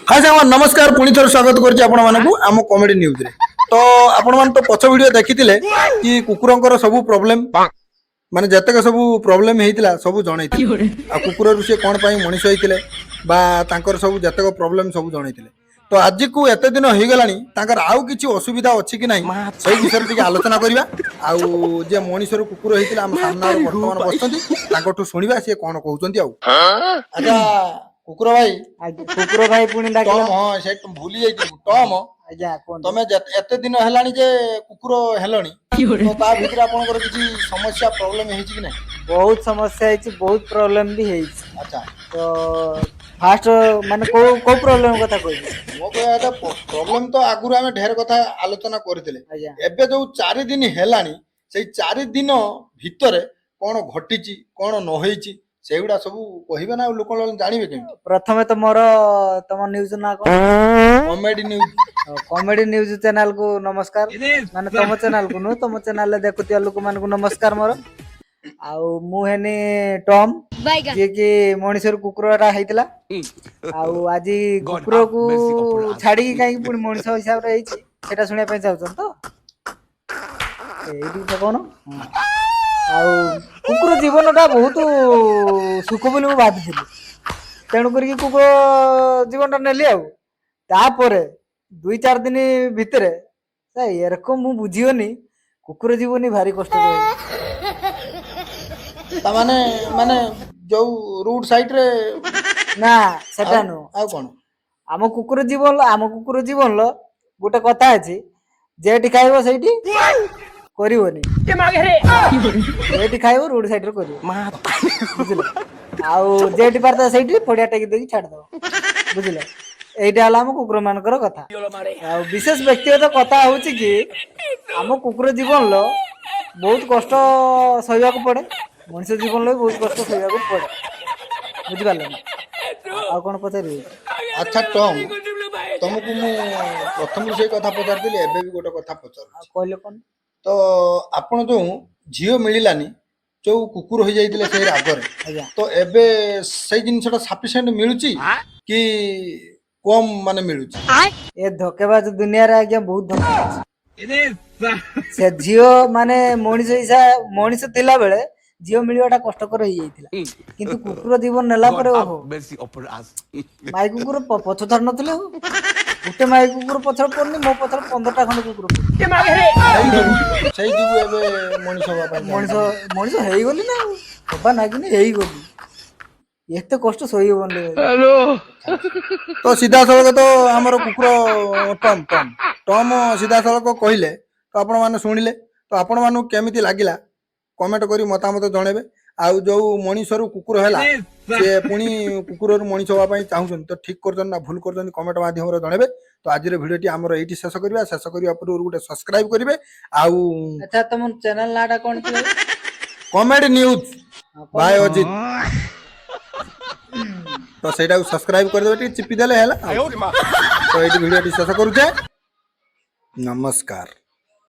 हाय सागर नमस्कार पुणी थर स्वागत करम कॉमेडी न्यूज रे तो आपण मान तो पछ वीडियो देखी कि कुकुरंकर सब प्रॉब्लम माने जतक सब प्रॉब्लम हेतिला सब जणैथिले आ कुकुर रु से कोन पई मनुष्य हेतिले बा तांकर सब जतक प्रॉब्लम सब जणैथिले तो आज को एते दिन हो गलानी तांकर आउ किछि असुविधा अछि कि नाही सही विषय टिके आलोचना करिवा आउ जे मनुष्य रु कुकुर हेतिला हम सामना वर्तमान बसंती तांकटु सुनिबा से कोन कहउचंती आउ अच्छा कुकुर भाई पुणी टॉम हाँ से भूली जाइथिलु टॉम आज्ञा कोन तमे एते दिन हेलानी जे कुकुर हेलणी तो ता भीतर आपनकर किछि समस्या प्रॉब्लम हेछि कि नै बहुत समस्या है बहुत प्रॉब्लम भी है। अच्छा तो फास्ट माने को प्रॉब्लम कथा कहबी मो कहया था प्रॉब्लम तो आगुर हमें ढेर कथा आलोचना करथिले एबे जो 4 दिन हेलानी सेई 4 दिन भीतर कोन घटिछि कोन न होइछि सेगुडा सब कहिबे ना लोक जानिबे के प्रथमे तो मोर तम न्यूज ना कॉमेडी न्यूज चैनल को नमस्कार माने तम चैनल को नु तम चैनल देखुतिया लोक मान को नमस्कार मोर आउ मु हेनी टॉम जे कि मनुष्य कुकुरटा हेतिला आउ आज कुकुर को छाड़ी काई पुनी मनुष्य हिसाब रे हेछि सेटा सुनिया पय चाहछन तो एडी कोन आउ कुकुर जीवनटा बहुत सुख बोली मु भाबिଥିଲି तेणु करी कुकुर जीवनटा नेली आउ तापर 2-4 दिन भितरे एरकम मु बुझियोनी कुकुर जीवनी भारी कष्ट ता माने माने जो रोड साइड रे ना सेटा नो आ कोन आम कुकुर जीवन लो गोटे कथा अछि जेठी खाइबो सेठी करिवोनी जेठी खाइबो रोड साइड रे करिवो बुझिलो आउ जेठी पारता सेठी पडिया टेकी देकी छाड़ दो बुझिलो एइटा हला हम कुकुर मानकर कथा आ विशेष व्यक्तिगत कथा होउची कि हम कुकुर जीवन लो बहुत कष्ट सहिया को पड़े मनुष्य जीवन लो बहुत कष्ट सहिया को पड़े बुझि पाले आ कोन पचारि अच्छा टॉम तुमको मु प्रथम से कथा पचारतिले एबे भी गोटे कथा पचार कहले कोन तो आपण जो झियो मिलिलानी जो कुकुर हो जाइतिले से आगर तो एबे से जिनसटा सफिशिएंट मिलुची कि कम माने मिलुची ए धोकेबाज दुनिया रे आज्ञा बहुत धोकेबाज से झियो माने मनीष थिला बेले झियो मिलिवाटा कष्टकर हो जाइतिला किंतु कुकुर जीवन नेला परे ओहो माई कुकुर पछ धर नथिले हो गुटे माई कुकुर पछर पड़नी मो पछर 15टा खंड कुकुर सही जीव एबे मनीष होबा पय मनीष हेई गली ना होबा नागिनी हेई गली एते कष्ट सही होबन हेलो तो सीधा सड़क तो हमर कुकुर टॉम टॉम टॉम सीधा सड़क कहिले तो आपण माने सुनिले तो आपण मानु केमिति लागिला कमेंट करी मतामत जणेबे आउ जो मनीषरु कुकुर हैला से पुनी कुकुररु मनीष होबा पय चाहुछन तो ठीक करजन ना भूल करजन कमेंट माध्यम रे जणेबे तो आज रे वीडियो टी हमर एठी शेष करिया पर गुटे सब्सक्राइब करिवे आउ अच्छा तुम चैनल नाटा कोन छी कॉमेडी न्यूज बाय अजित तो सेटा को सब्सक्राइब कर देबे टी चिपी देले हैला तो एठी वीडियो टी शेष करूछे नमस्कार।